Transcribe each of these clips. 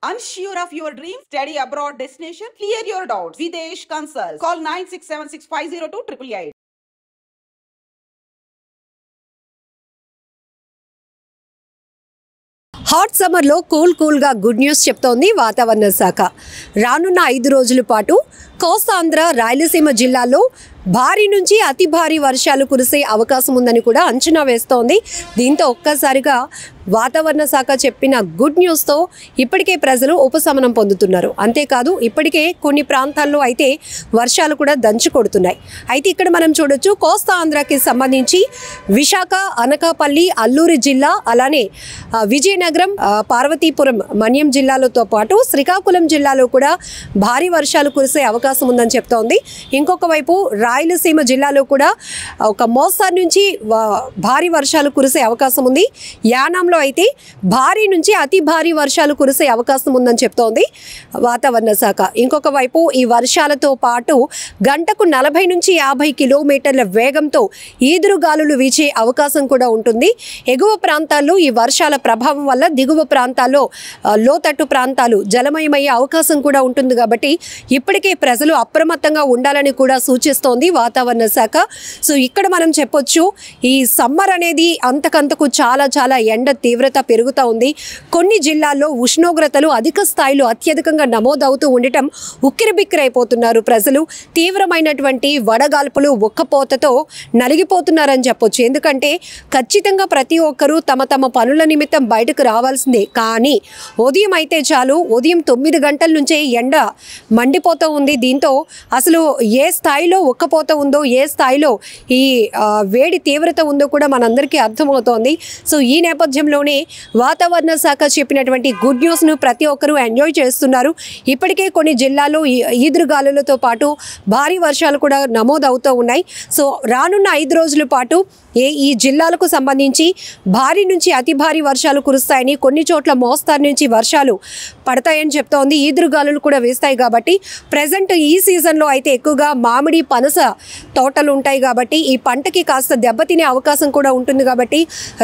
Unsure of your dream? Study abroad destination? Clear your doubts. Videsh Consult. Call 9676502888. Hot summer లో cool గా good news చెప్తోంది వాతావరణ శాఖ. రానున్న 5 రోజుల పాటు కోస్తాంధ్ర, రాయలసీమ జిల్లాల్లో భారీ నుంచి అతి భారీ వర్షాలు కురిసే అవకాశం ఉందని కూడా అంచనా వేస్తోంది. దీంతో ఒక్కసారిగా వాతావరణ శాఖ చెప్పిన గుడ్ న్యూస్తో ఇప్పటికే ప్రజలు ఉపశమనం పొందుతున్నారు. అంతేకాదు ఇప్పటికే కొన్ని ప్రాంతాల్లో అయితే వర్షాలు కూడా దంచి కొడుతున్నాయి. అయితే ఇక్కడ మనం చూడొచ్చు, కోస్తా ఆంధ్రాకి సంబంధించి విశాఖ, అనకాపల్లి, అల్లూరి జిల్లా, అలానే విజయనగరం, పార్వతీపురం, మన్యం జిల్లాలతో పాటు శ్రీకాకుళం జిల్లాలో కూడా భారీ వర్షాలు కురిసే అవకాశం ఉందని చెప్తోంది. ఇంకొక వైపు రాయలసీమ జిల్లాలో కూడా ఒక మోస్తరు నుంచి భారీ వర్షాలు కురిసే అవకాశం ఉంది. యానాంలో అయితే భారీ నుంచి అతి భారీ వర్షాలు కురిసే అవకాశం ఉందని చెప్తోంది వాతావరణ శాఖ. ఇంకొక వైపు ఈ వర్షాలతో పాటు గంటకు 40 నుంచి 50 కిలోమీటర్ల వేగంతో ఈదురుగాలులు వీచే అవకాశం కూడా ఉంటుంది. ఎగువ ప్రాంతాల్లో ఈ వర్షాల ప్రభావం వల్ల దిగువ ప్రాంతాల్లో లోతట్టు ప్రాంతాలు జలమయమయ్యే అవకాశం కూడా ఉంటుంది. కాబట్టి ఇప్పటికే ప్రజలు అప్రమత్తంగా ఉండాలని కూడా సూచిస్తోంది వాతావరణ శాఖ. సో ఇక్కడ మనం చెప్పొచ్చు, ఈ సమ్మర్ అనేది అంతకంతకు చాలా ఎండ తీవ్రత పెరుగుతూ ఉంది. కొన్ని జిల్లాల్లో ఉష్ణోగ్రతలు అధిక స్థాయిలో అత్యధికంగా నమోదవుతూ ఉండటం ఉక్కిరిబిక్కిరైపోతున్నారు ప్రజలు. తీవ్రమైనటువంటి వడగాల్పులు, ఉక్కపోతతో నలిగిపోతున్నారని చెప్పొచ్చు. ఎందుకంటే ఖచ్చితంగా ప్రతి ఒక్కరూ తమ పనుల నిమిత్తం బయటకు రావాల్సిందే. కానీ ఉదయం అయితే చాలు, ఉదయం 9 గంటల నుంచే ఎండ మండిపోతూ ఉంది. దీంతో అసలు ఏ స్థాయిలో ఉక్కపోత ఉందో, ఏ స్థాయిలో ఈ వేడి తీవ్రత ఉందో కూడా మనందరికీ అర్థమవుతోంది. సో ఈ నేపథ్యంలోనే వాతావరణ శాఖ చెప్పినటువంటి గుడ్ న్యూస్ను ప్రతి ఒక్కరూ ఎంజాయ్ చేస్తున్నారు. ఇప్పటికే కొన్ని జిల్లాల్లో ఈదురుగాలులతో పాటు భారీ వర్షాలు కూడా నమోదవుతూ ఉన్నాయి. సో రానున్న 5 రోజుల పాటు ఈ జిల్లాలకు సంబంధించి భారీ నుంచి అతి భారీ వర్షాలు కురుస్తాయని, కొన్ని చోట్ల మోస్తారు నుంచి వర్షాలు పడతాయని చెప్తోంది. ఈదురుగాలులు కూడా వేస్తాయి. కాబట్టి ప్రజెంట్ ఈ సీజన్లో అయితే ఎక్కువగా మామిడి, పనస తోటలు ఉంటాయి. కాబట్టి ఈ పంటకి కాస్త దెబ్బతినే అవకాశం కూడా ఉంటుంది. కాబట్టి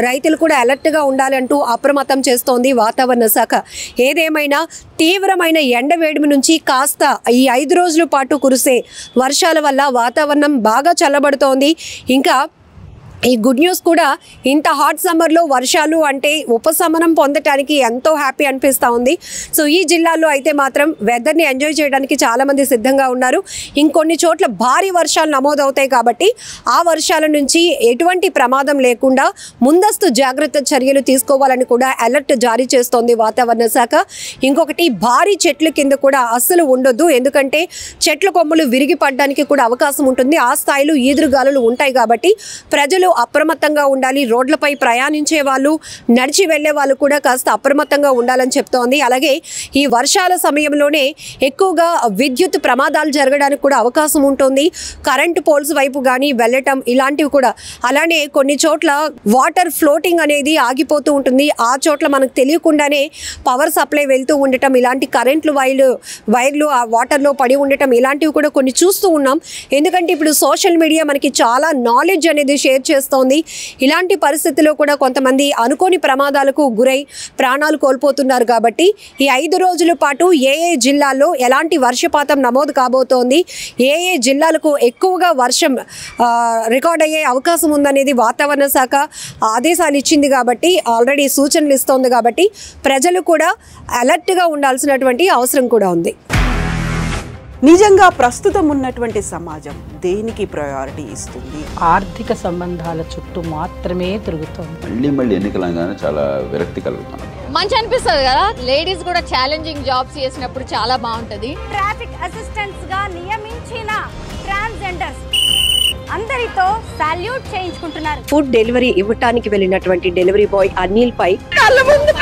రైతులు కూడా అలర్ట్గా ఉండాలంటూ అప్రమత్తం చేస్తోంది వాతావరణ శాఖ. ఏదేమైనా తీవ్రమైన ఎండవేడిమి నుంచి కాస్త ఈ 5 రోజుల పాటు కురిసే వర్షాల వల్ల వాతావరణం బాగా చల్లబడుతోంది. ఇంకా ఈ గుడ్ న్యూస్ కూడా, ఇంత హాట్ సమ్మర్లో వర్షాలు అంటే ఉపశమనం పొందటానికి ఎంతో హ్యాపీ అనిపిస్తూ ఉంది. సో ఈ జిల్లాలో అయితే మాత్రం వెదర్ని ఎంజాయ్ చేయడానికి చాలామంది సిద్ధంగా ఉన్నారు. ఇంకొన్ని చోట్ల భారీ వర్షాలు నమోదవుతాయి. కాబట్టి ఆ వర్షాల నుంచి ఎటువంటి ప్రమాదం లేకుండా ముందస్తు జాగ్రత్త చర్యలు తీసుకోవాలని కూడా అలర్ట్ జారీ చేస్తోంది వాతావరణ శాఖ. ఇంకొకటి, భారీ చెట్ల కింద కూడా అస్సలు ఉండొద్దు. ఎందుకంటే చెట్ల కొమ్మలు విరిగి పడడానికి కూడా అవకాశం ఉంటుంది. ఆ స్థాయిలో ఈదురుగాలులు ఉంటాయి. కాబట్టి ప్రజలు అప్రమత్తంగా ఉండాలి. రోడ్లపై ప్రయాణించే వాళ్ళు, నడిచి వెళ్లే వాళ్ళు కూడా కాస్త అప్రమత్తంగా ఉండాలని చెప్తోంది. అలాగే ఈ వర్షాల సమయంలోనే ఎక్కువగా విద్యుత్ ప్రమాదాలు జరగడానికి కూడా అవకాశం ఉంటుంది. కరెంటు పోల్స్ వైపు కానీ వెళ్ళటం ఇలాంటివి కూడా. అలానే కొన్ని చోట్ల వాటర్ ఫ్లోటింగ్ అనేది ఆగిపోతూ ఉంటుంది. ఆ చోట్ల మనకు తెలియకుండానే పవర్ సప్లై వెళ్తూ ఉండటం, ఇలాంటి కరెంట్లు వైర్లు ఆ వాటర్లో పడి ఉండటం, ఇలాంటివి కూడా కొన్ని చూస్తూ ఉన్నాం. ఎందుకంటే ఇప్పుడు సోషల్ మీడియా మనకి చాలా నాలెడ్జ్ అనేది షేర్ చేస్తోంది. ఇలాంటి పరిస్థితుల్లో కూడా కొంతమంది అనుకోని ప్రమాదాలకు గురై ప్రాణాలు కోల్పోతున్నారు. కాబట్టి ఈ 5 రోజుల పాటు ఏ జిల్లాల్లో ఎలాంటి వర్షపాతం నమోదు కాబోతోంది, ఏ జిల్లాలకు ఎక్కువగా వర్షం రికార్డ్ అయ్యే అవకాశం ఉందనేది వాతావరణ శాఖ ఆదేశాలు ఇచ్చింది. కాబట్టి ఆల్రెడీ సూచనలు ఇస్తోంది. కాబట్టి ప్రజలు కూడా అలర్ట్గా ఉండాల్సినటువంటి అవసరం కూడా ఉంది. నిజంగా ప్రస్తుతం ఉన్నటువంటి సమాజం దేనికి ప్రయారిటీ ఇస్తుంది? ఆర్థిక సంబంధాల చుట్టూ మాత్రమే తిరుగుతుంది. మళ్ళీ ఎన్నికలంగానే చాలా విరక్తి కలుగుతాం. మంచి అనిపిస్తుంది కదా, లేడీస్ కూడా ఛాలెంజింగ్ జాబ్స్ చేసినప్పుడు చాలా బాగుంటది. ట్రాఫిక్ అసిస్టెంట్స్ గా నియమించిన ట్రాన్స్జెండర్స్ అందరితో సాల్యూట్ చేయించుకుంటున్నారు. ఫుడ్ డెలివరీ ఇవ్వటానికి వెళ్ళినటువంటి డెలివరీ బాయ్ అనిల్ పై కళ్ళ ముందు